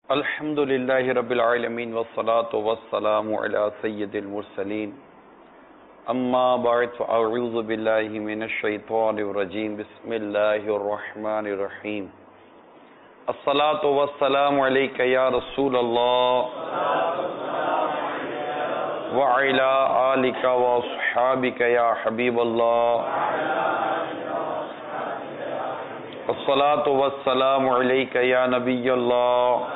الحمد للہ رب العالمین والصلاة والسلام علی سید المرسلین اما بعد فاعوذ باللہ من الشیطان الرجیم بسم اللہ الرحمن الرحیم الصلاة والسلام علیک یا رسول اللہ وعلی آلک واصحابک یا حبیب اللہ الصلاة والسلام علیک یا نبی اللہ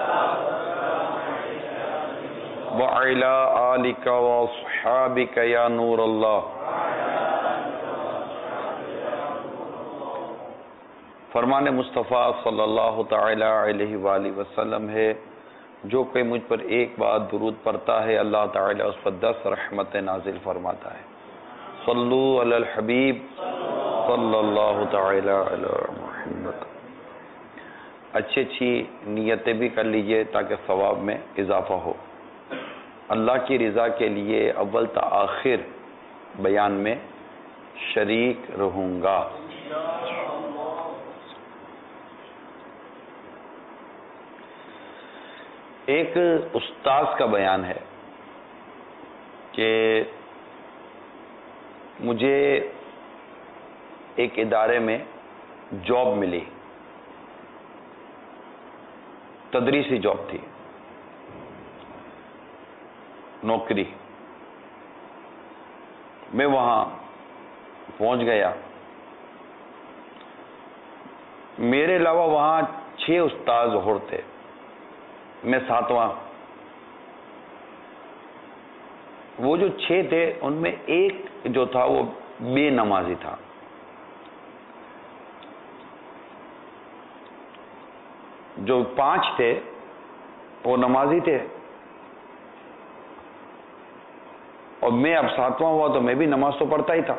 وعلی آلک واصحابک یا نور اللہ۔ فرمان مصطفیٰ صلی اللہ تعالی علیہ وآلہ وسلم ہے، جو کوئی مجھ پر ایک بار درود پڑھتا ہے اللہ تعالی اس پر 10 رحمتیں نازل فرماتا ہے۔ صلو علی الحبیب صلی اللہ تعالی علی محمد۔ اچھی نیتیں بھی کر لیجئے تاکہ ثواب میں اضافہ ہو۔ اللہ کی رضا کے لیے اول تا آخر بیان میں شریک رہوں گا۔ ایک استاذ کا بیان ہے کہ مجھے ایک ادارے میں جاب ملی، تدریسی جاب تھی، نوکری۔ میں وہاں پہنچ گیا، میرے علاوہ وہاں 6 استاذ اور تھے، میں 7واں۔ وہ جو 6 تھے ان میں ایک جو تھا وہ بے نمازی تھا۔ جو 5 تھے وہ نمازی تھے، اور میں اب 7واں ہوا تو میں بھی نماز تو پڑھتا ہی تھا۔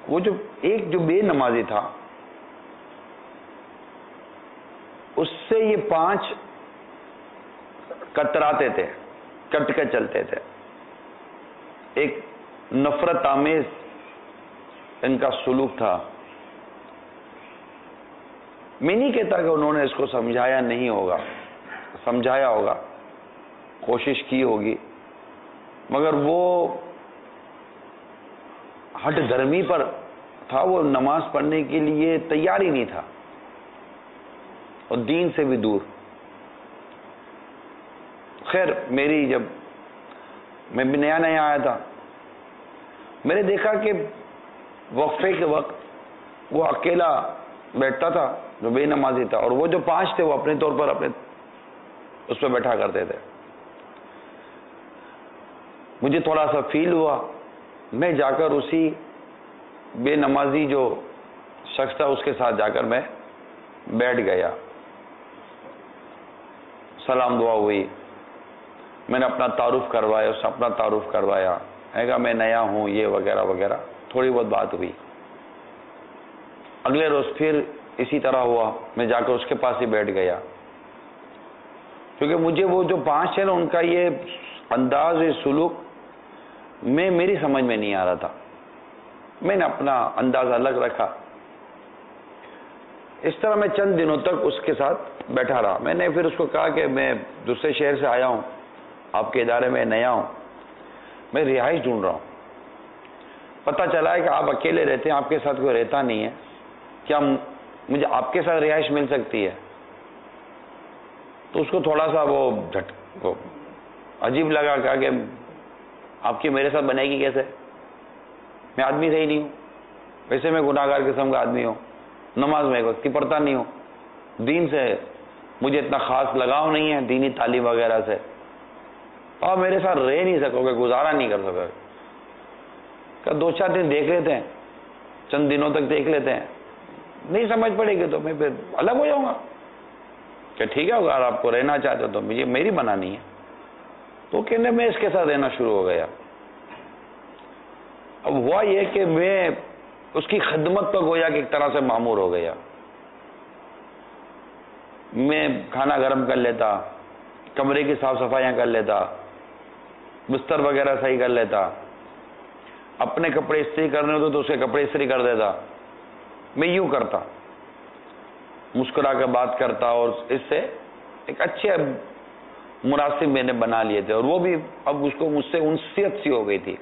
وہ جو ایک جو بے نمازی تھا اس سے یہ 5 کتراتے تھے، کٹ کے چلتے تھے۔ ایک نفرت آمیز ان کا سلوک تھا۔ میں نہیں کہتا کہ انہوں نے اس کو سمجھایا نہیں ہوگا، سمجھایا ہوگا، کوشش کی ہوگی، مگر وہ ہٹ دھرمی پر تھا، وہ نماز پڑھنے کے لیے تیار ہی نہیں تھا، اور دین سے بھی دور۔ خیر میری جب میں بھی نیا آیا تھا، میں نے دیکھا کہ وقفے کے وقت وہ اکیلا بیٹھتا تھا جو بے نمازی تھا، اور وہ جو 5 تھے وہ اپنے طور پر اپنے اس پہ بیٹھا کرتے تھے۔ مجھے تھوڑا سا فیل ہوا، میں جا کر اسی بے نمازی جو شخص تھا اس کے ساتھ جا کر میں بیٹھ گیا۔ سلام دعا ہوئی، میں نے اپنا تعارف کروایا، اس نے اپنا تعارف کروایا، ہے کہا میں نیا ہوں یہ وغیرہ وغیرہ، تھوڑی بہت بات ہوئی۔ اگلے روز پھر اسی طرح ہوا، میں جا کر اس کے پاس ہی بیٹھ گیا، کیونکہ مجھے وہ جو 5 ہیں نا ان کا یہ انداز سلوک میری سمجھ میں نہیں آ رہا تھا۔ میں نے اپنا انداز الگ رکھا۔ اس طرح میں چند دنوں تک اس کے ساتھ بیٹھا رہا۔ میں نے پھر اس کو کہا کہ میں دوسرے شہر سے آیا ہوں، آپ کے ادارے میں نیا ہوں، میں رہائش ڈھونڈ رہا ہوں۔ پتہ چلا ہے کہ آپ اکیلے رہتے ہیں، آپ کے ساتھ کوئی رہتا نہیں ہے، کیا مجھے آپ کے ساتھ رہائش مل سکتی ہے؟ تو اس کو تھوڑا سا وہ عجیب لگا، کہا کہ آپ کی میرے ساتھ بنے گی کیسے؟ میں آدمی صحیح نہیں ہوں، ویسے میں گناہ گار قسم کا آدمی ہوں، نماز میں ایک وقت کی پڑھتا نہیں ہوں، دین سے مجھے اتنا خاص لگاؤ نہیں ہے، دینی تعلیم وغیرہ سے، اور میرے ساتھ رہ نہیں سکو گے، گزارا نہیں کر سکو گے۔ کہ 2-4 دن دیکھ لیتے ہیں، چند دنوں تک دیکھ لیتے ہیں، نہیں سمجھ پڑے گی تو میں پھر الگ ہو جاؤں گا۔ کہ ٹھیک ہے اگر آپ کو رہنا چاہتے ہو تو مجھے میری منع نہیں ہے۔ تو کہنے میں اس کے ساتھ رہنا شروع ہو گیا۔ اب ہوا یہ کہ میں اس کی خدمت پر گویا کہ ایک طرح سے مامور ہو گیا۔ میں کھانا گرم کر لیتا، کمرے کی صاف صفائیاں کر لیتا، بستر وغیرہ صحیح کر لیتا، اپنے کپڑے استری کرنے ہوتے تو اس کے کپڑے استری کر دیتا، میں یوں کرتا۔ مسکرا کے بات کرتا، اور اس سے ایک اچھے مناسب میں نے بنا لیے تھے، اور وہ بھی اب اس کو مجھ سے انسیت سی ہو گئی تھی،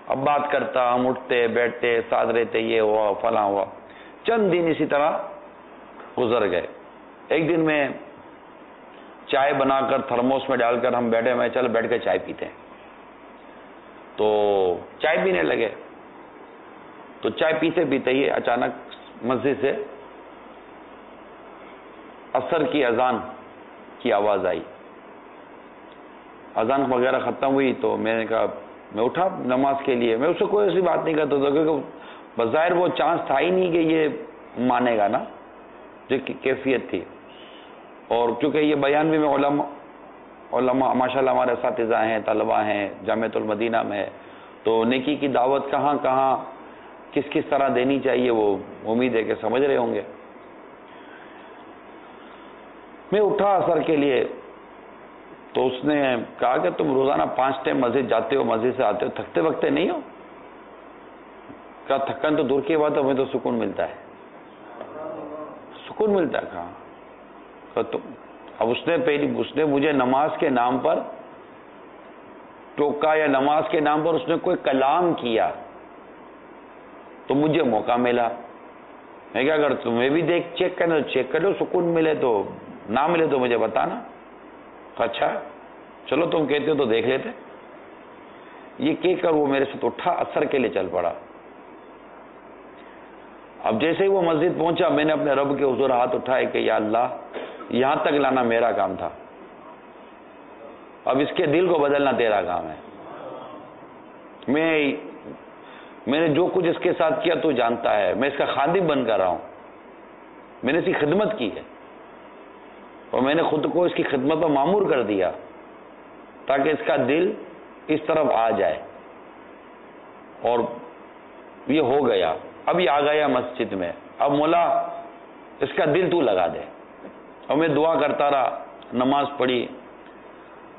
اب بات کرتا، ہم اٹھتے بیٹھتے ساتھ رہتے، یہ ہوا فلاں ہوا۔ چند دن اسی طرح گزر گئے۔ ایک دن میں چائے بنا کر تھرموس میں ڈال کر ہم بیٹھے، میں چل بیٹھ کے چائے پیتے ہیں، تو چائے پینے لگے، تو چائے پیتے پیتے ہی اچانک مسجد سے عصر کی اذان کی آواز آئی۔ اذان وغیرہ ختم ہوئی تو میں نے کہا، میں اٹھا نماز کے لیے، میں اس سے کوئی ایسی بات نہیں کرتا تھا کیونکہ بظاہر وہ چانس تھا ہی نہیں کہ یہ مانے گا نا، جو کیفیت تھی، اور کیونکہ یہ بیان بھی میں علماء ماشاءاللہ ہمارے اساتذہ ہیں، طلبہ ہیں، جامعۃ المدینہ میں ہے، تو نیکی کی دعوت کہاں کہاں کس کس طرح دینی چاہیے وہ امید ہے کہ سمجھ رہے ہوں گے۔ میں اٹھا عصر کے لیے، تو اس نے کہا کہ تم روزانہ 5 ٹائم مسجد جاتے ہو، مسجد سے آتے ہو، تھکتے وقتے نہیں ہو؟ کہا تھکن تو دور کی بات ہے، ہمیں تو سکون ملتا ہے۔ سکون ملتا ہے کہاں؟ اب اس نے مجھے نماز کے نام پر ٹوکا، یا نماز کے نام پر اس نے کوئی کلام کیا تو مجھے موقع ملا۔ میں کہا اگر تمہیں بھی چیک کرنا تو چیک کر لو، سکون ملے تو، نہ ملے تو مجھے بتانا۔ اچھا چلو تم کہتے ہو تو دیکھ لیتے۔ یہ کہہ کر وہ میرے ساتھ اٹھا، عصر کے لیے چل پڑا۔ اب جیسے ہی وہ مسجد پہنچا، میں نے اپنے رب کے حضور ہاتھ اٹھائے کہ یا اللہ، یہاں تک لانا میرا کام تھا، اب اس کے دل کو بدلنا تیرا کام ہے۔ میں نے جو کچھ اس کے ساتھ کیا تو جانتا ہے، میں اس کا خادم بن کر رہا ہوں، میں نے اس کی خدمت کی ہے، اور میں نے خود کو اس کی خدمت پر مامور کر دیا تاکہ اس کا دل اس طرف آ جائے، اور یہ ہو گیا۔ اب یہ آ گیا مسجد میں، اب مولا اس کا دل تو لگا دے۔ اور میں دعا کرتا رہا، نماز پڑھی،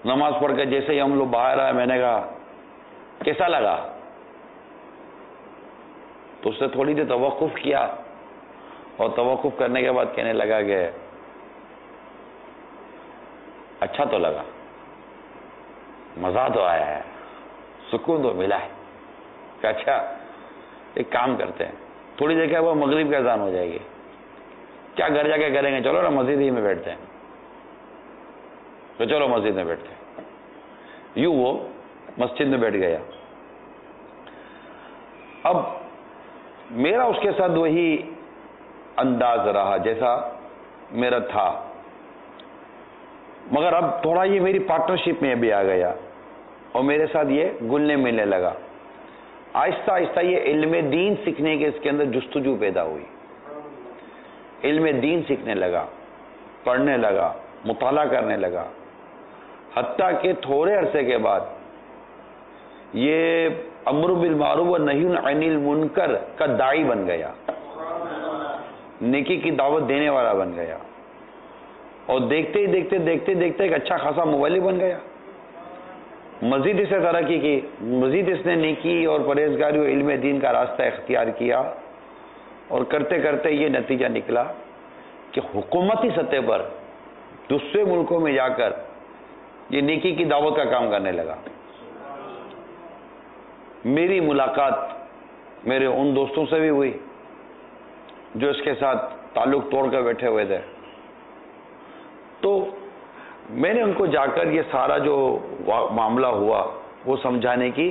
نماز پڑھ کے جیسے ہی ہم لوگ باہر آئے، میں نے کہا کیسا لگا؟ تو اس نے تھوڑی دیر توقف کیا، اور توقف کرنے کے بعد کہنے لگا کہ اچھا تو لگا، مزہ تو آیا ہے، سکون تو ملا ہے۔ کہ اچھا ایک کام کرتے ہیں، تھوڑی دیر کے بعد مغرب کا اذان ہو جائے گی، کیا گھر جا کے کریں گے، چلو نا مسجد ہی میں بیٹھتے ہیں، تو چلو مسجد میں بیٹھتے ہیں۔ یوں وہ مسجد میں بیٹھ گیا۔ اب میرا اس کے ساتھ وہی انداز رہا جیسا میرا تھا، مگر اب تھوڑا یہ میری پارٹنرشپ میں بھی آ گیا، اور میرے ساتھ یہ گلنے ملنے لگا۔ آہستہ آہستہ یہ علم دین سیکھنے کے اس کے اندر جستجو پیدا ہوئی، علم دین سیکھنے لگا، پڑھنے لگا، مطالعہ کرنے لگا، حتیٰ کہ تھوڑے عرصے کے بعد یہ امر بالمعروف و نہی عن المنکر کا داعی بن گیا، نیکی کی دعوت دینے والا بن گیا، اور دیکھتے ہی دیکھتے ایک اچھا خاصا مبلغ بن گیا۔ مزید اسے ترقی کی، مزید اس نے نیکی اور پرہیزگاری و علم دین کا راستہ اختیار کیا، اور کرتے کرتے یہ نتیجہ نکلا کہ حکومتی سطح پر دوسرے ملکوں میں جا کر یہ نیکی کی دعوت کا کام کرنے لگا۔ میری ملاقات میرے ان دوستوں سے بھی ہوئی جو اس کے ساتھ تعلق توڑ کر بیٹھے ہوئے تھے، تو میں نے ان کو جا کر یہ سارا جو معاملہ ہوا وہ سمجھانے کی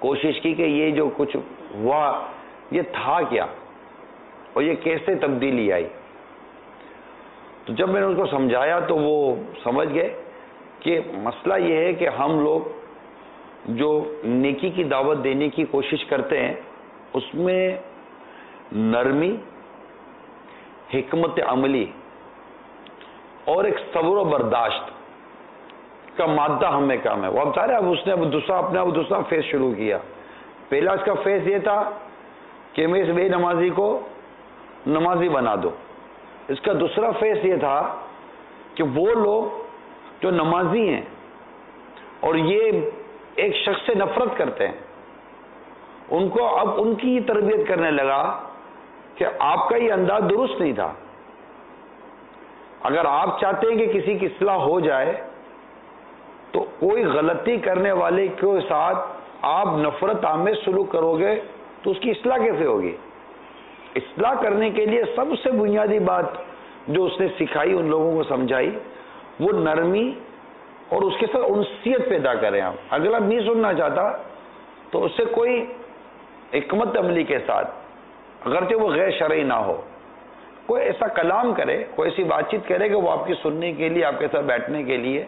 کوشش کی کہ یہ جو کچھ ہوا یہ تھا کیا، اور یہ کیسے تبدیلی آئی۔ تو جب میں نے ان کو سمجھایا تو وہ سمجھ گئے کہ مسئلہ یہ ہے کہ ہم لوگ جو نیکی کی دعوت دینے کی کوشش کرتے ہیں اس میں نرمی، حکمت عملی اور ایک صبر و برداشت کا مادہ ہمیں کام ہے۔ وہ اب سارے اب اس نے دوسرا فیز شروع کیا۔ پہلا اس کا فیز یہ تھا کہ میں اس بے نمازی کو نمازی بنا دو۔ اس کا دوسرا فیز یہ تھا کہ وہ لوگ جو نمازی ہیں اور یہ ایک شخص سے نفرت کرتے ہیں، ان کو اب ان کی تربیت کرنے لگا کہ آپ کا یہ انداز درست نہیں تھا، اگر آپ چاہتے ہیں کہ کسی کی اصلاح ہو جائے تو کوئی غلطی کرنے والے کے ساتھ آپ نفرت آمیز سلوک کرو گے تو اس کی اصلاح کیسے ہوگی؟ اصلاح کرنے کے لیے سب سے بنیادی بات جو اس نے سکھائی، ان لوگوں کو سمجھائی، وہ نرمی اور اس کے ساتھ انسیت پیدا کریں. آپ اگلا نہیں سننا چاہتا تو اس سے کوئی حکمت عملی کے ساتھ، اگرچہ وہ غیر شرعی نہ ہو، کوئی ایسا کلام کرے، کوئی ایسی بات چیت کرے کہ وہ آپ کی سننے کے لیے، آپ کے ساتھ بیٹھنے کے لیے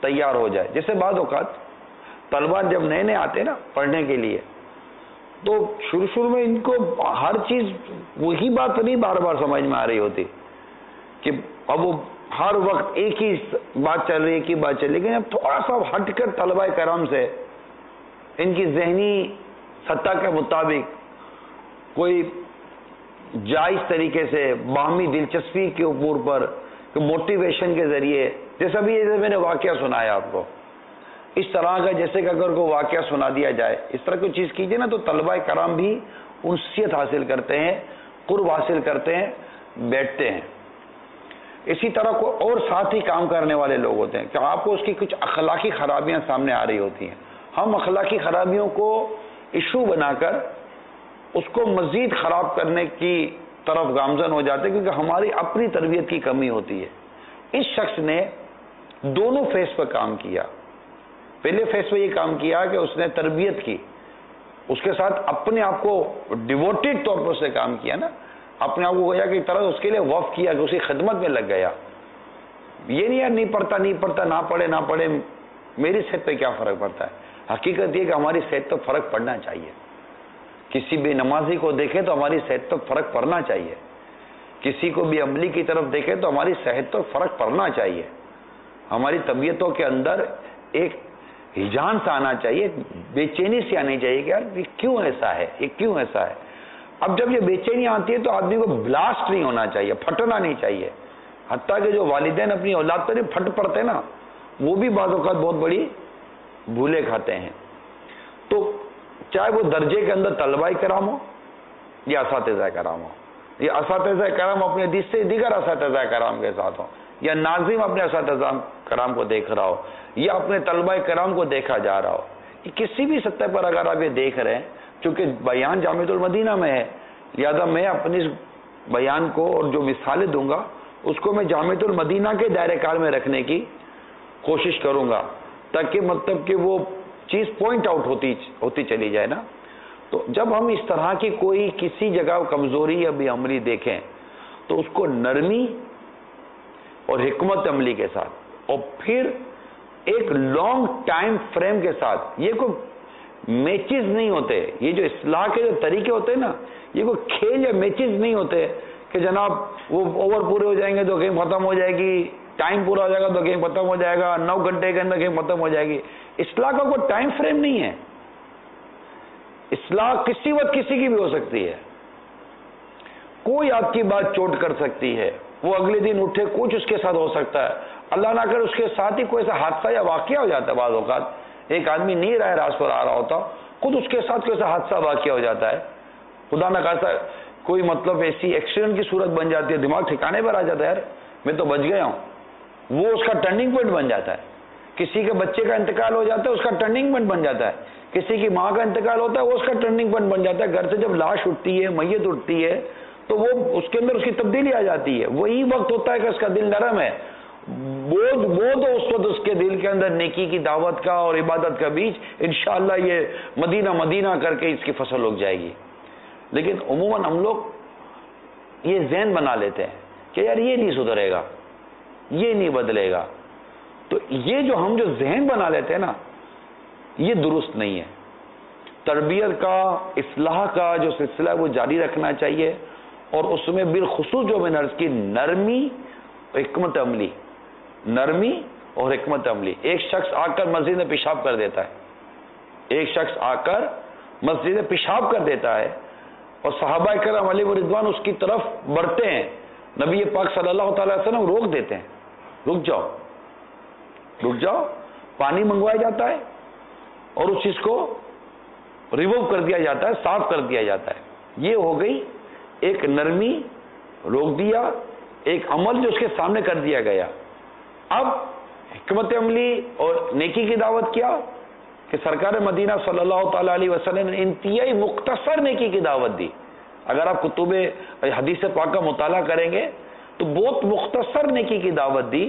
تیار ہو جائے. جیسے بعض اوقات طلبا جب نئے نئے آتے نا پڑھنے کے لیے تو شروع میں ان کو ہر چیز وہی بات نہیں بار بار سمجھ میں آ رہی ہوتی کہ اب وہ ہر وقت ایک ہی بات چل رہی ہے، ایک ہی بات چل رہی ہے. لیکن اب تھوڑا سا ہٹ کر طلبہ کرام سے ان کی ذہنی سطح کے مطابق کوئی جائز طریقے سے باہمی دلچسپی کے امور پر موٹیویشن کے ذریعے، جیسا بھی میں نے واقعہ سنایا آپ کو، اس طرح کا جیسے کہ اگر کوئی واقعہ سنا دیا جائے، اس طرح کوئی چیز کیجئے نا تو طلبہ کرام بھی انسیت حاصل کرتے ہیں، قرب حاصل کرتے ہیں، بیٹھتے ہیں. اسی طرح کو اور ساتھ ہی کام کرنے والے لوگ ہوتے ہیں کہ آپ کو اس کی کچھ اخلاقی خرابیاں سامنے آ رہی ہوتی ہیں. ہم اخلاقی خرابیوں کو ایشو بنا کر اس کو مزید خراب کرنے کی طرف گامزن ہو جاتے ہیں کیونکہ ہماری اپنی تربیت کی کمی ہوتی ہے. اس شخص نے دونوں فیس پر کام کیا. پہلے فیس پہ یہ کام کیا کہ اس نے تربیت کی، اس کے ساتھ اپنے آپ کو ڈیووٹیڈ طور پر اس نے کام کیا نا، اپنے آپ کو گویا کہ طرح اس کے لیے وقف کیا کہ اس کی خدمت میں لگ گیا. یہ نہیں یار نہیں پڑھتا نہ پڑھے میری صحت پہ کیا فرق پڑتا ہے. حقیقت یہ کہ ہماری صحت پر فرق پڑنا چاہیے. کسی بے نمازی کو دیکھیں تو ہماری صحت پر فرق پڑنا چاہیے. کسی کو بھی عملی کی طرف دیکھیں تو ہماری صحت پر فرق پڑنا چاہیے. ہماری طبیعتوں کے اندر ایک ہجان سا آنا چاہیے، بے چینی سی آنی چاہیے کہ یار یہ کیوں ایسا ہے، یہ کیوں ایسا ہے. اب جب یہ بے چینی آتی ہے تو آدمی کو بلاسٹ نہیں ہونا چاہیے، پھٹنا نہیں چاہیے. حتیٰ کہ جو والدین اپنی اولاد پر پھٹ پڑتے ہیں نا، وہ بھی بعض اوقات بہت بڑی بھولے کھاتے ہیں. تو چاہے وہ درجے کے اندر طلبہ کرام ہو یا اساتذہ کرام ہو، یا اساتذہ کرام اپنے دیگر اساتذہ کرام کے ساتھ ہوں، یا ناظم اپنے اساتذہ کرام کو دیکھ رہا ہو، یا اپنے طلبہ کرام کو دیکھا جا رہا ہو. کسی بھی سطح پر اگر آپ یہ دیکھ رہے ہیں، چونکہ بیان جامعۃ المدینہ میں ہے، لہذا میں اپنی بیان کو اور جو مثالیں دوں گا اس کو میں جامعۃ المدینہ کے دائرہ کار میں رکھنے کی کوشش کروں گا تاکہ مطلب کہ وہ چیز پوائنٹ آؤٹ ہوتی چلی جائے نا. تو جب ہم اس طرح کی کوئی کسی جگہ کمزوری یا بے عملی دیکھیں تو اس کو نرمی اور حکمت عملی کے ساتھ اور پھر ایک لانگ ٹائم فریم کے ساتھ، یہ کوئی میچز نہیں ہوتے، یہ جو اصلاح کے جو طریقے ہوتے ہیں نا، یہ کوئی کھیل یا میچز نہیں ہوتے کہ جناب وہ اوور پورے ہو جائیں گے تو گیم ختم ہو جائے گی، ٹائم پورا ہو جائے گا تو گیم ختم ہو جائے گا، 9 گھنٹے کے اندر گیم ختم ہو جائے گی. اصلاح کا کوئی ٹائم فریم نہیں ہے. اصلاح کسی وقت کسی کی بھی ہو سکتی ہے. کوئی آپ کی بات چوٹ کر سکتی ہے، وہ اگلے دن اٹھے کچھ اس کے ساتھ ہو سکتا ہے، اللہ نہ کر اس کے ساتھ ہی کوئی ایسا حادثہ یا واقعہ ہو جاتا ہے. بعض اوقات ایک آدمی نہیں راہ راست پر آ رہا ہوتا، خود اس کے ساتھ کوئی ایسا حادثہ واقعہ ہو جاتا ہے، خدا نہ خاصا کوئی مطلب ایسی ایکسیڈنٹ کی صورت بن جاتی ہے، دماغ ٹھکانے پر آ جاتا ہے، یار میں تو بچ گیا ہوں، وہ اس کا ٹرننگ پوائنٹ بن جاتا ہے. کسی کے بچے کا انتقال ہو جاتا ہے، اس کا ٹرننگ پوائنٹ بن جاتا ہے. کسی کی ماں کا انتقال ہوتا ہے، وہ اس کا ٹرننگ پوائنٹ بن جاتا ہے. گھر سے جب لاش اٹھتی ہے، میت اٹھتی ہے تو وہ اس کے اندر اس کی تبدیلی آ جاتی ہے. وہی وقت ہوتا ہے کہ اس کا دل نرم ہے، بوجھ تو اس وقت اس کے دل کے اندر نیکی کی دعوت کا اور عبادت کا بیج انشاءاللہ یہ مدینہ کر کے اس کی فصل اگ جائے گی. لیکن عموماً ہم لوگ یہ ذہن بنا لیتے ہیں کہ یار یہ نہیں سدھرے گا، یہ نہیں بدلے گا. تو یہ جو ہم جو ذہن بنا لیتے ہیں نا، یہ درست نہیں ہے. تربیت کا، اصلاح کا جو سلسلہ ہے وہ جاری رکھنا چاہیے، اور اس میں بالخصوص جو میں نے عرض کی نرمی اور حکمت عملی، نرمی اور حکمت عملی. ایک شخص آ کر مسجد میں پیشاب کر دیتا ہے، ایک شخص آ کر مسجد میں پیشاب کر دیتا ہے اور صحابہ کرام علیہ رضوان اس کی طرف بڑھتے ہیں. نبی پاک صلی اللہ تعالی وسلم روک دیتے ہیں، رک جاؤ. پانی منگوایا جاتا ہے اور اس چیز کو ریموو کر دیا جاتا ہے، صاف کر دیا جاتا ہے. یہ ہو گئی ایک نرمی، روک دیا، ایک عمل جو اس کے سامنے کر دیا گیا. اب حکمت عملی اور نیکی کی دعوت کیا کہ سرکار مدینہ صلی اللہ تعالی علیہ وسلم نے انتہائی مختصر نیکی کی دعوت دی. اگر آپ کتب حدیث پاک کا مطالعہ کریں گے تو بہت مختصر نیکی کی دعوت دی,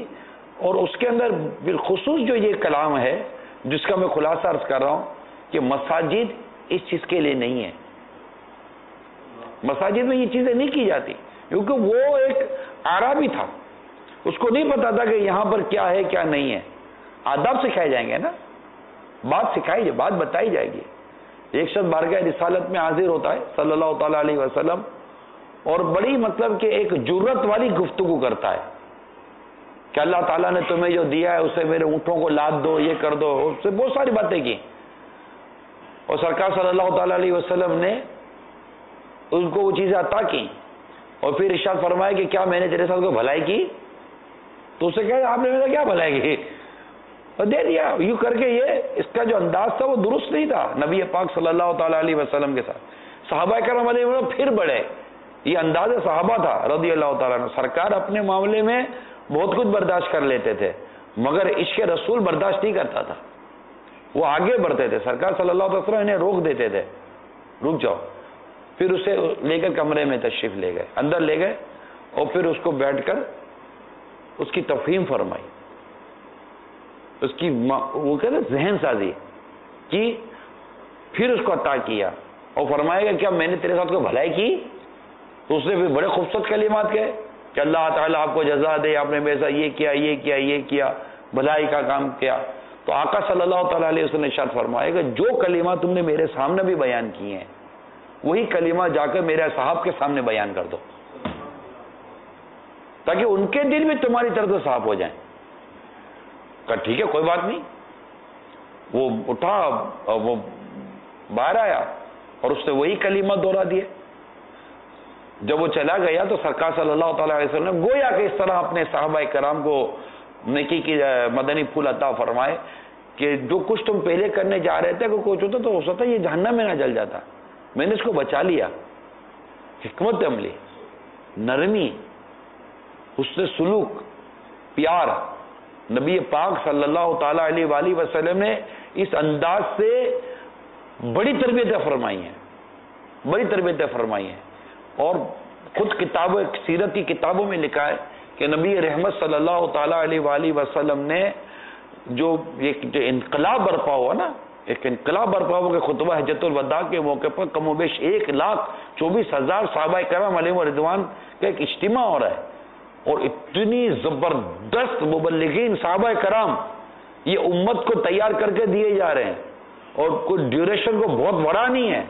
اور اس کے اندر بالخصوص جو یہ کلام ہے جس کا میں خلاصہ عرض کر رہا ہوں کہ مساجد اس چیز کے لیے نہیں ہے. مساجد میں یہ چیزیں نہیں کی جاتی, کیونکہ وہ ایک اعرابی تھا, اس کو نہیں پتا تھا کہ یہاں پر کیا ہے کیا نہیں ہے. آداب سکھائے جائیں گے نا, بات سکھائی جائے, بات بتائی جائے گی. ایک شخص بارگاہ رسالت میں حاضر ہوتا ہے صلی اللہ تعالی علیہ وسلم, اور بڑی مطلب کہ ایک جرت والی گفتگو کرتا ہے کہ اللہ تعالیٰ نے تمہیں جو دیا ہے اسے میرے اونٹوں کو لاد دو, یہ کر دو, اس سے بہت ساری باتیں کی. اور سرکار صلی اللہ تعالی علیہ وسلم نے ان کو وہ چیزیں عطا کی, اور پھر ارشاد فرمایا کہ کیا میں نے تیرے ساتھ کوئی بھلائی کی؟ تو اسے کہا آپ نے میرا کیا بھلائی کی, اور دے دیا یوں کر کے. یہ اس کا جو انداز تھا وہ درست نہیں تھا نبی پاک صلی اللہ تعالی علیہ وسلم کے ساتھ. صحابہ کرام علیہ وسلم پھر بڑھے, یہ انداز صحابہ تھا رضی اللہ تعالیٰ عنہ. سرکار اپنے معاملے میں بہت کچھ برداشت کر لیتے تھے, مگر عشق رسول برداشت نہیں کرتا تھا, وہ آگے بڑھتے تھے. سرکار صلی اللہ علیہ وسلم انہیں روک دیتے تھے, رک جاؤ. پھر اسے لے کر کمرے میں تشریف لے گئے, اندر لے گئے, اور پھر اس کو بیٹھ کر اس کی تفہیم فرمائی, اس کی وہ کہتے ہیں ذہن سازی کی. پھر اس کو عطا کیا اور فرمایا کہ کیا میں نے تیرے ساتھ کوئی بھلائی کی؟ تو اس نے پھر بڑے خوبصورت کلمات کہے کہ اللہ تعالیٰ آپ کو جزا دے, آپ نے میرے ساتھ یہ کیا یہ کیا یہ کیا, بھلائی کا کام کیا. تو آقا صلی اللہ تعالیٰ علیہ وسلم نے ارشاد فرمایا کہ جو کلمات تم نے میرے سامنے بھی بیان کیے ہیں وہی کلمات جا کر میرے صاحب کے سامنے بیان کر دو, تاکہ ان کے دل بھی تمہاری طرف سے صاف ہو جائیں. کہا ٹھیک ہے کوئی بات نہیں. وہ اٹھا, وہ باہر آیا اور اس نے وہی کلمات دوہرا دیے. جب وہ چلا گیا تو سرکار صلی اللہ تعالی علیہ وسلم نے گویا کہ اس طرح اپنے صحابہ کرام کو نیکی کی مدنی پھول عطا فرمائے کہ جو کچھ تم پہلے کرنے جا رہے تھے کچھ ہوتا تو ہو سکتا یہ جہنم میں نہ جل جاتا, میں نے اس کو بچا لیا. حکمت عملی, نرمی, حسن سلوک, پیار. نبی پاک صلی اللہ تعالی علیہ وآلہ وسلم نے اس انداز سے بڑی تربیتیں فرمائی ہیں, بڑی تربیتیں فرمائی ہیں. اور خود کتابوں سیرت کی کتابوں میں لکھا ہے کہ نبی رحمت صلی اللہ تعالی علیہ وآلہ وسلم نے جو ایک جو انقلاب برپا ہوا نا, ایک انقلاب برپا ہوا کہ خطبہ حجۃ الوداع کے موقع پر کم و بیش 1,24,000 صحابہ کرام علیہم رضوان کا ایک اجتماع ہو رہا ہے, اور اتنی زبردست مبلغین صحابہ کرام یہ امت کو تیار کر کے دیے جا رہے ہیں, اور کوئی ڈیوریشن کو بہت بڑا نہیں ہے,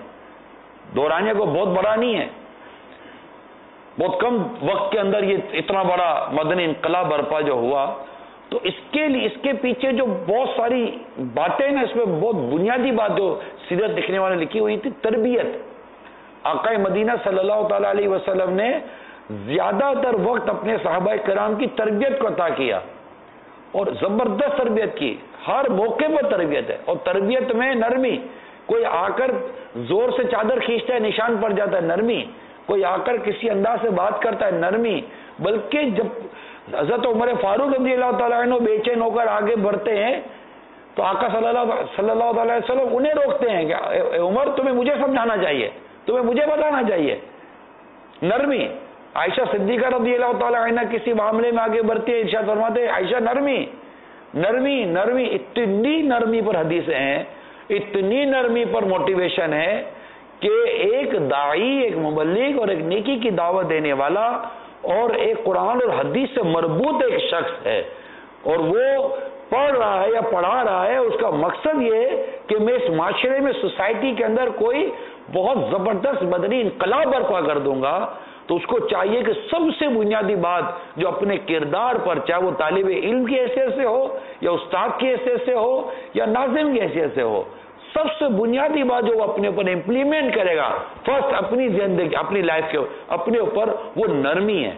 دورانیہ کو بہت بڑا نہیں ہے, بہت کم وقت کے اندر یہ اتنا بڑا مدنی انقلاب برپا جو ہوا. تو اس کے لیے اس کے پیچھے جو بہت ساری باتیں نا, اس میں بہت بنیادی بات جو سیرت لکھنے والے لکھی ہوئی تھی, تربیت. آقا مدینہ صلی اللہ تعالی علیہ وسلم نے زیادہ تر وقت اپنے صحابہ کرام کی تربیت کو عطا کیا, اور زبردست تربیت کی, ہر موقع پر تربیت ہے. اور تربیت میں نرمی, کوئی آ کر زور سے چادر کھینچتا ہے نشان پڑ جاتا ہے, نرمی. کوئی آ کر کسی انداز سے بات کرتا ہے, نرمی. بلکہ جب حضرت عمر فاروق رضی اللہ تعالیٰ عنہ بے چین ہو کر آگے بڑھتے ہیں تو آقا صلی اللہ علیہ وسلم انہیں روکتے ہیں کہ اے عمر تمہیں مجھے سمجھانا چاہیے, تمہیں مجھے بتانا چاہیے. نرمی. عائشہ صدیقہ رضی اللہ تعالیٰ عنہ کسی معاملے میں آگے بڑھتی ہے, ارشاد فرماتے ہیں عائشہ نرمی نرمی نرمی. اتنی نرمی پر حدیثیں ہیں, اتنی نرمی پر موٹیویشن ہے کہ ایک داعی, ایک مبلغ اور ایک نیکی کی دعوت دینے والا اور ایک قرآن اور حدیث سے مربوط ایک شخص ہے, اور وہ پڑھ رہا ہے یا پڑھا رہا ہے, اس کا مقصد یہ ہے کہ میں اس معاشرے میں سوسائٹی کے اندر کوئی بہت زبردست مدنی انقلاب برپا کر دوں گا. تو اس کو چاہیے کہ سب سے بنیادی بات جو اپنے کردار پر, چاہے وہ طالب علم کی حیثیت سے ہو یا استاد کی حیثیت سے ہو یا ناظم کی حیثیت سے ہو, سب سے بنیادی بات جو وہ اپنے اوپر امپلیمنٹ کرے گا فرسٹ اپنی زندگی اپنی لائف کے اپنے اوپر, وہ نرمی ہے,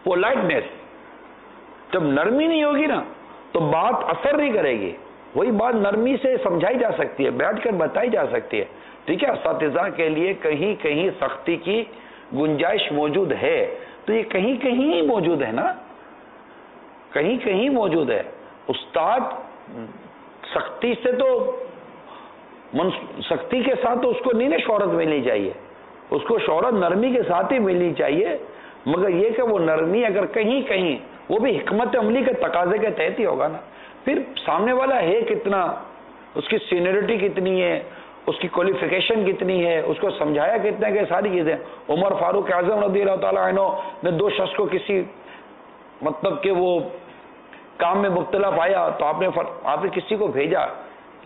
پولائٹنیس. جب نرمی نہیں ہوگی نا تو بات اثر نہیں کرے گی. وہی بات نرمی سے سمجھائی جا سکتی ہے, بیٹھ کر بتائی جا سکتی ہے. ٹھیک ہے, اساتذہ کے لیے کہیں کہیں سختی کی گنجائش موجود ہے, تو یہ کہیں کہیں موجود ہے نا، کہیں کہیں موجود ہے. استاد سختی سے تو سختی کے ساتھ تو اس کو نہیں شہرت ملنی چاہیے، اس کو شہرت نرمی کے ساتھ ہی ملنی چاہیے، مگر یہ کہ وہ نرمی اگر کہیں کہیں وہ بھی حکمت عملی کے تقاضے کے تحت ہی ہوگا نا. پھر سامنے والا ہے کتنا، اس کی سینئرٹی کتنی ہے، اس کی کوالیفیکیشن کتنی ہے، اس کو سمجھایا کتنا کہ ساری چیزیں. عمر فاروق اعظم رضی اللہ تعالیٰ عنہ نے 2 شخص کو کسی مطلب کہ وہ کام میں مبتلا پایا تو آپ نے کسی کو بھیجا،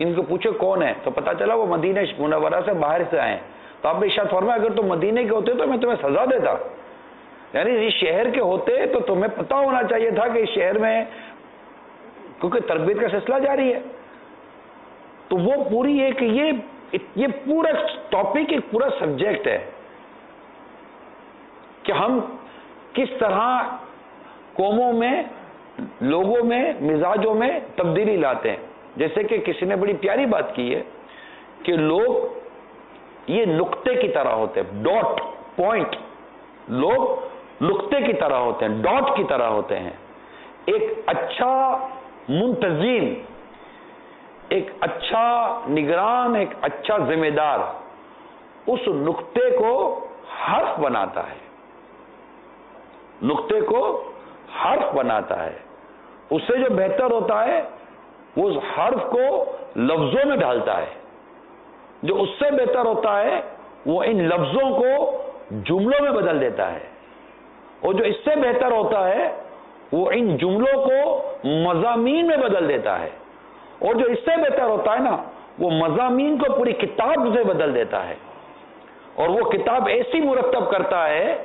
ان کو پوچھو کون ہے، تو پتا چلا وہ مدینہ منورہ سے باہر سے آئے. تو آپ نے ارشاد فرمایا اگر تم مدینے کے ہوتے تو میں تمہیں سزا دیتا، یعنی اس شہر کے ہوتے تو تمہیں پتا ہونا چاہیے تھا کہ اس شہر میں کیونکہ تربیت کا سلسلہ جاری ہے. تو وہ پوری ایک یہ پورا ٹاپک ایک پورا سبجیکٹ ہے کہ ہم کس طرح قوموں میں، لوگوں میں، مزاجوں میں تبدیلی لاتے ہیں. جیسے کہ کسی نے بڑی پیاری بات کی ہے کہ لوگ یہ نقطے کی طرح ہوتے ہیں، ڈاٹ پوائنٹ، لوگ نقطے کی طرح ہوتے ہیں، ڈاٹ کی طرح ہوتے ہیں. ایک اچھا منتظم، ایک اچھا نگران، ایک اچھا ذمہ دار اس نقطے کو حرف بناتا ہے، نقطے کو حرف بناتا ہے. اس سے جو بہتر ہوتا ہے وہ اس حرف کو لفظوں میں ڈالتا ہے، جو اس سے بہتر ہوتا ہے وہ ان لفظوں کو جملوں میں بدل دیتا ہے، اور جو اس سے بہتر ہوتا ہے وہ ان جملوں کو مضامین میں بدل دیتا ہے، اور جو اس سے بہتر ہوتا ہے نا وہ مضامین کو پوری کتاب سے بدل دیتا ہے، اور وہ کتاب ایسی مرتب کرتا ہے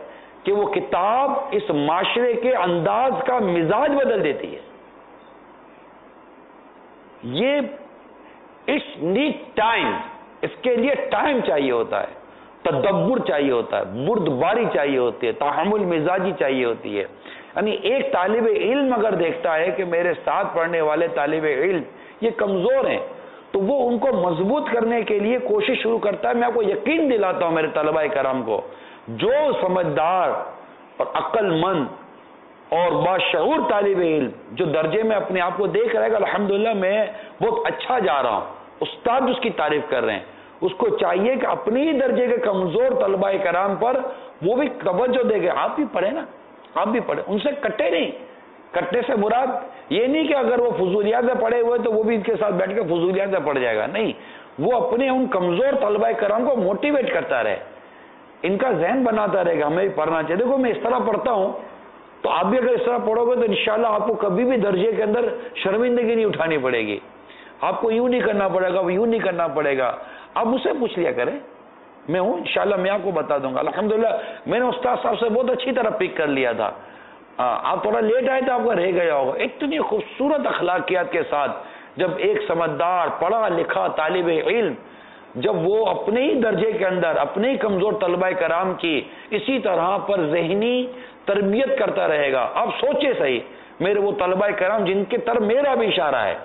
کہ وہ کتاب اس معاشرے کے انداز کا مزاج بدل دیتی ہے. یہ اس نیڈ ٹائم، اس کے لیے ٹائم چاہیے ہوتا ہے، تدبر چاہیے ہوتا ہے، بردباری چاہیے ہوتی ہے، تحمل مزاجی چاہیے ہوتی ہے. یعنی ایک طالب علم اگر دیکھتا ہے کہ میرے ساتھ پڑھنے والے طالب علم یہ کمزور ہیں تو وہ ان کو مضبوط کرنے کے لیے کوشش شروع کرتا ہے. میں آپ کو یقین دلاتا ہوں میرے طلباء کرام کو، جو سمجھدار اور عقل مند اور باشعور طالب علم جو درجے میں اپنے آپ کو دیکھ رہا ہے کہ الحمدللہ میں بہت اچھا جا رہا ہوں، استاد اس کی تعریف کر رہے ہیں، اس کو چاہیے کہ اپنی ہی درجے کے کمزور طلباء کرام پر وہ بھی توجہ دے گا. آپ بھی پڑھیں نا، آپ بھی پڑھیں، ان سے کٹے نہیں. کٹنے سے مراد یہ نہیں کہ اگر وہ فضولیات سے پڑھے ہوئے تو وہ بھی ان کے ساتھ بیٹھ کے فضولیات سے پڑھ جائے گا، نہیں، وہ اپنے ان کمزور طلباء کرام کو موٹیویٹ کرتا رہے، ان کا ذہن بناتا رہے گا ہمیں بھی پڑھنا چاہیے. دیکھو میں اس طرح پڑھتا ہوں تو آپ بھی اگر اس طرح پڑھو گے تو انشاءاللہ آپ کو کبھی بھی درجے کے اندر شرمندگی نہیں اٹھانی پڑے گی. آپ کو یوں نہیں کرنا پڑے گا، یوں نہیں کرنا پڑے گا. آپ مجھ سے پوچھ لیا کریں، میں ہوں انشاءاللہ میں آپ کو بتا دوں گا. الحمدللہ میں نے استاد صاحب سے بہت اچھی طرح پک کر لیا تھا. آپ تھوڑا لیٹ آئے تو آپ کا رہ گیا ہوگا. اتنی خوبصورت اخلاقیات کے ساتھ جب ایک سمجھدار پڑھا لکھا طالب علم جب وہ اپنے ہی درجے کے اندر اپنے ہی کمزور طلباء کرام کی اسی طرح پر ذہنی تربیت کرتا رہے گا. آپ سوچے صحیح، میرے وہ طلباء کرام جن کی طرف میرا بھی اشارہ ہے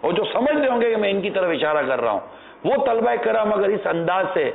اور جو سمجھ رہے ہوں گے کہ میں ان کی طرف اشارہ کر رہا ہوں، وہ طلباء کرام اگر اس انداز سے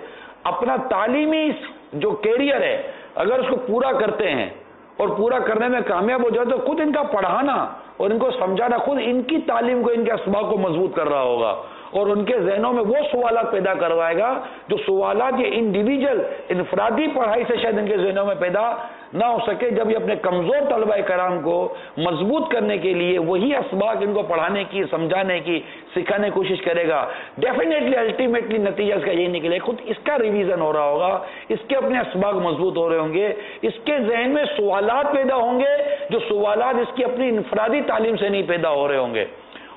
اپنا تعلیمی جو کیریئر ہے اگر اس کو پورا کرتے ہیں اور پورا کرنے میں کامیاب ہو جائے تو خود ان کا پڑھانا اور ان کو سمجھانا خود ان کی تعلیم کو، ان کے اسباق کو مضبوط کر رہا ہوگا اور ان کے ذہنوں میں وہ سوالات پیدا کروائے گا جو سوالات یہ انڈیویجل انفرادی پڑھائی سے شاید ان کے ذہنوں میں پیدا نہ ہو سکے. جب یہ اپنے کمزور طلباء کرام کو مضبوط کرنے کے لیے وہی اسباق ان کو پڑھانے کی، سمجھانے کی، سکھانے کی کوشش کرے گا، ڈیفینیٹلی الٹیمیٹلی نتیجہ اس کا یہ نکلے خود اس کا ریویژن ہو رہا ہوگا، اس کے اپنے اسباق مضبوط ہو رہے ہوں گے، اس کے ذہن میں سوالات پیدا ہوں گے جو سوالات اس کی اپنی انفرادی تعلیم سے نہیں پیدا ہو رہے ہوں گے.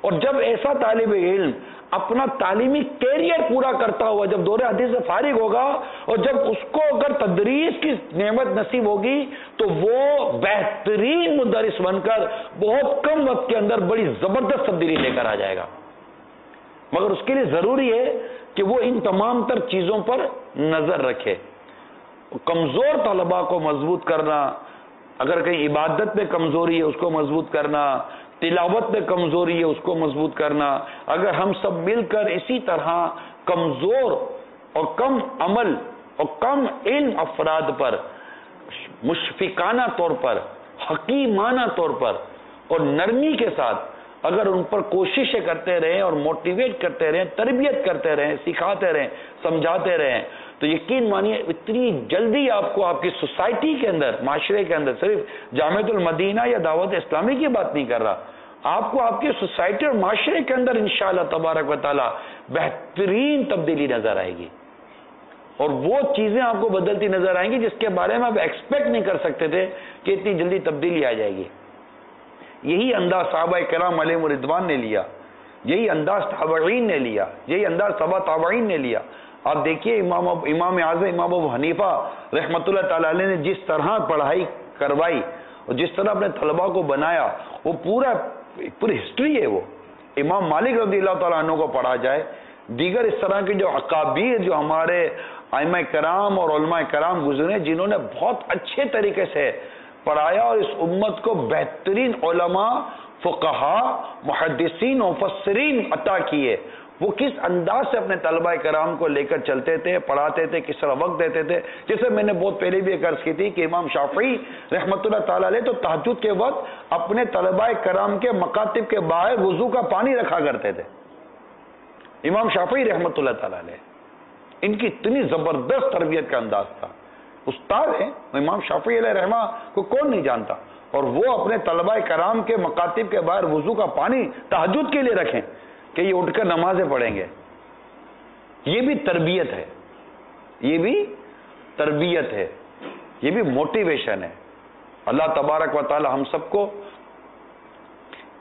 اور جب ایسا طالب علم اپنا تعلیمی کیریئر پورا کرتا ہوا جب دور حدیث سے فارغ ہوگا اور جب اس کو اگر تدریس کی نعمت نصیب ہوگی تو وہ بہترین مدرس بن کر بہت کم وقت کے اندر بڑی زبردست تبدیلی لے کر آ جائے گا. مگر اس کے لیے ضروری ہے کہ وہ ان تمام تر چیزوں پر نظر رکھے. کمزور طلباء کو مضبوط کرنا، اگر کہیں عبادت میں کمزوری ہے اس کو مضبوط کرنا، تلاوت میں کمزوری ہے اس کو مضبوط کرنا، اگر ہم سب مل کر اسی طرح کمزور اور کم عمل اور کم علم افراد پر مشفقانہ طور پر، حکیمانہ طور پر اور نرمی کے ساتھ اگر ان پر کوششیں کرتے رہیں اور موٹیویٹ کرتے رہیں، تربیت کرتے رہیں، سکھاتے رہیں، سمجھاتے رہیں، تو یقین مانیے اتنی جلدی آپ کو آپ کی سوسائٹی کے اندر، معاشرے کے اندر، صرف جامعۃ المدینہ یا دعوت اسلامی کی بات نہیں کر رہا، آپ کو آپ کی سوسائٹی اور معاشرے کے اندر انشاءاللہ تبارک و تعالی بہترین تبدیلی نظر آئے گی، اور وہ چیزیں آپ کو بدلتی نظر آئیں گی جس کے بارے میں آپ ایکسپیکٹ نہیں کر سکتے تھے کہ اتنی جلدی تبدیلی آ جائے گی۔ یہی انداز صحابہ کرام علیہم رضوان نے لیا، یہی انداز تابعین نے لیا، یہی انداز تبع تابعین نے لیا۔ آپ دیکھیے امام اعظم امام ابو حنیفہ رحمۃ اللہ تعالی علیہ نے جس طرح پڑھائی کروائی اور جس طرح اپنے طلباء کو بنایا، وہ پوری ہسٹری ہے۔ وہ امام مالک رضی اللہ تعالیٰ عنہ کو پڑھا جائے، دیگر اس طرح کے جو اکابیر جو ہمارے ائمہ کرام اور علماء کرام گزرے، جنہوں نے بہت اچھے طریقے سے پڑھایا اور اس امت کو بہترین علماء، فقہاء، محدثین، مفسرین عطا کیے، وہ کس انداز سے اپنے طلباء کرام کو لے کر چلتے تھے، پڑھاتے تھے، کس طرح وقت دیتے تھے۔ جیسے میں نے بہت پہلے بھی ایک عرض کی تھی کہ امام شافعی رحمۃ اللہ تعالی علیہ تو تہجد کے وقت اپنے طلباء کرام کے مکاتب کے باہر وضو کا پانی رکھا کرتے تھے۔ امام شافعی رحمۃ اللہ تعالی علیہ، ان کی اتنی زبردست تربیت کا انداز تھا، استاد ہیں امام شافعی علیہ رحمہ کو کون نہیں جانتا، اور وہ اپنے طلباء کرام کے مکاتب کے باہر وضو کا پانی تہجد کے لیے رکھیں کہ یہ اٹھ کر نمازیں پڑھیں گے۔ یہ بھی تربیت ہے، یہ بھی تربیت ہے، یہ بھی موٹیویشن ہے۔ اللہ تبارک و تعالی ہم سب کو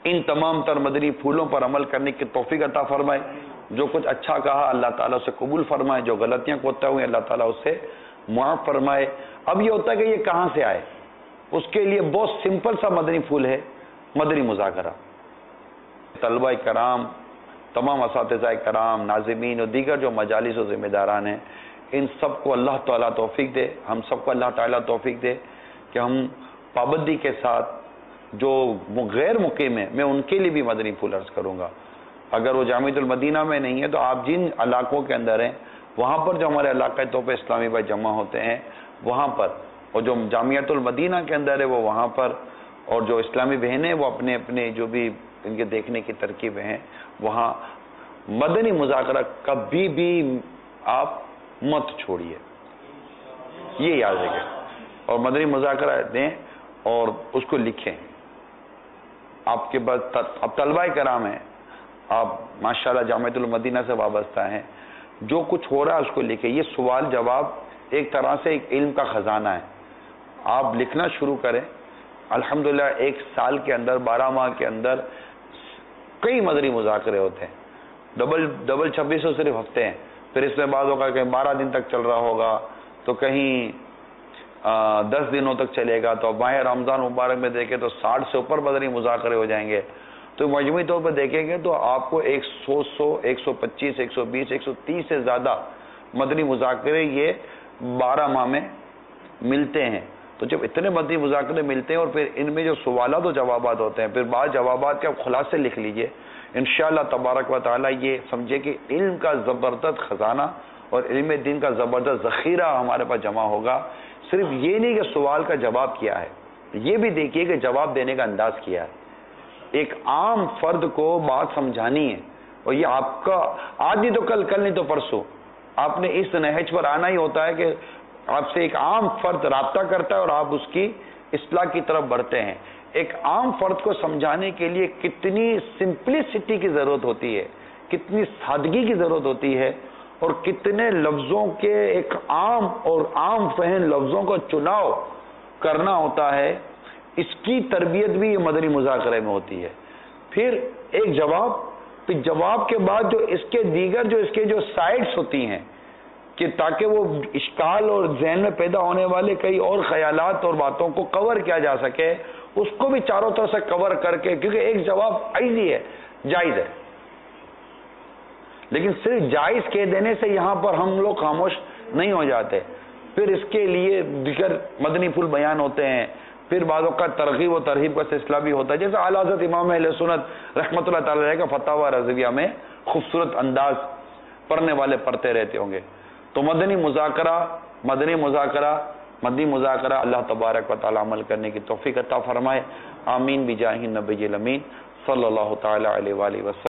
ان تمام تر مدنی پھولوں پر عمل کرنے کی توفیق عطا فرمائے۔ جو کچھ اچھا کہا اللہ تعالیٰ اسے قبول فرمائے، جو غلطیاں کوتا ہوئے اللہ تعالیٰ اسے معاف فرمائے۔ اب یہ ہوتا ہے کہ یہ کہاں سے آئے، اس کے لیے بہت سمپل سا مدنی پھول ہے، مدنی مذاکرہ۔ طلبہ کرام، تمام اساتذہ کرام، ناظمین اور دیگر جو مجالس و ذمہ داران ہیں، ان سب کو اللہ تعالیٰ توفیق دے، ہم سب کو اللہ تعالیٰ توفیق دے کہ ہم پابندی کے ساتھ جو غیر مقیم ہیں، میں ان کے لیے بھی مدنی پھول عرض کروں گا۔ اگر وہ جامعۃ المدینہ میں نہیں ہے تو آپ جن علاقوں کے اندر ہیں، وہاں پر جو ہمارے علاقۂ طور پہ اسلامی بھائی جمع ہوتے ہیں وہاں پر، اور جو جامعۃ المدینہ کے اندر ہے وہ وہاں پر، اور جو اسلامی بہنیں وہ اپنے اپنے جو بھی ان کے دیکھنے کی ترکیبیں ہیں وہاں مدنی مذاکرہ کبھی بھی آپ مت چھوڑیے، یہ یاد رکھیں، اور مدنی مذاکرہ دیں اور اس کو لکھیں۔ آپ کے پاس اب طلبہ کرام ہیں، آپ ماشاءاللہ جامعۃ المدینہ سے وابستہ ہیں، جو کچھ ہو رہا ہے اس کو لکھیں۔ یہ سوال جواب ایک طرح سے ایک علم کا خزانہ ہے، آپ لکھنا شروع کریں۔ الحمدللہ ایک سال کے اندر، 12 ماہ کے اندر کئی مدنی مذاکرے ہوتے ہیں، ڈبل 2600 صرف ہفتے ہیں، پھر اس میں بعض ہوگا کہ 12 دن تک چل رہا ہوگا، تو کہیں 10 دنوں تک چلے گا، تو ماہ رمضان مبارک میں دیکھیں تو 60 سے اوپر مدنی مذاکرے ہو جائیں گے۔ تو مجموعی طور پر دیکھیں گے تو آپ کو 100، 125، 120، 130 سے زیادہ مدنی مذاکرے یہ 12 ماہ میں ملتے ہیں۔ تو جب اتنے مدنی مذاکرے ملتے ہیں اور پھر ان میں جو سوالات و جوابات ہوتے ہیں، پھر بعض جوابات کے آپ خلاصے لکھ لیجئے، انشاءاللہ تبارک و تعالی یہ سمجھے کہ علم کا زبردست خزانہ اور علم دین کا زبردست ذخیرہ ہمارے پاس جمع ہوگا۔ صرف یہ نہیں کہ سوال کا جواب کیا ہے، یہ بھی دیکھیے کہ جواب دینے کا انداز کیا ہے۔ ایک عام فرد کو بات سمجھانی ہے، اور یہ آپ کا آج نہیں تو کل، کل نہیں تو پرسوں، آپ نے اس نہج پر آنا ہی ہوتا ہے کہ آپ سے ایک عام فرد رابطہ کرتا ہے اور آپ اس کی اصلاح کی طرف بڑھتے ہیں۔ ایک عام فرد کو سمجھانے کے لیے کتنی سمپلسٹی کی ضرورت ہوتی ہے، کتنی سادگی کی ضرورت ہوتی ہے، اور کتنے لفظوں کے ایک عام اور عام فہم لفظوں کا چناؤ کرنا ہوتا ہے، اس کی تربیت بھی یہ مدنی مذاکرے میں ہوتی ہے۔ پھر ایک جواب، پھر جواب کے بعد جو اس کے دیگر جو اس کے جو سائڈز ہوتی ہیں، کہ تاکہ وہ اشکال اور ذہن میں پیدا ہونے والے کئی اور خیالات اور باتوں کو کور کیا جا سکے، اس کو بھی چاروں طرف سے کور کر کے، کیونکہ ایک جواب عیزی ہے، جائز ہے، لیکن صرف جائز کہہ دینے سے یہاں پر ہم لوگ خاموش نہیں ہو جاتے، پھر اس کے لیے دیگر مدنی پھول بیان ہوتے ہیں، پھر بعضوں کا ترغیب و ترہیب کا سلسلہ بھی ہوتا ہے، جیسے اعلیٰ حضرت امام اہل سنت رحمۃ اللہ تعالی علیہ کا فتاوی رضویہ میں خوبصورت انداز پڑھنے والے پڑھتے رہتے ہوں گے۔ تو مدنی مذاکرہ مدی مذاکرہ اللہ تبارک و تعالی عمل کرنے کی توفیق عطا فرمائے. آمین بجاہ النبی الامین صلی اللہ تعالی علیہ وآلہ وسلم.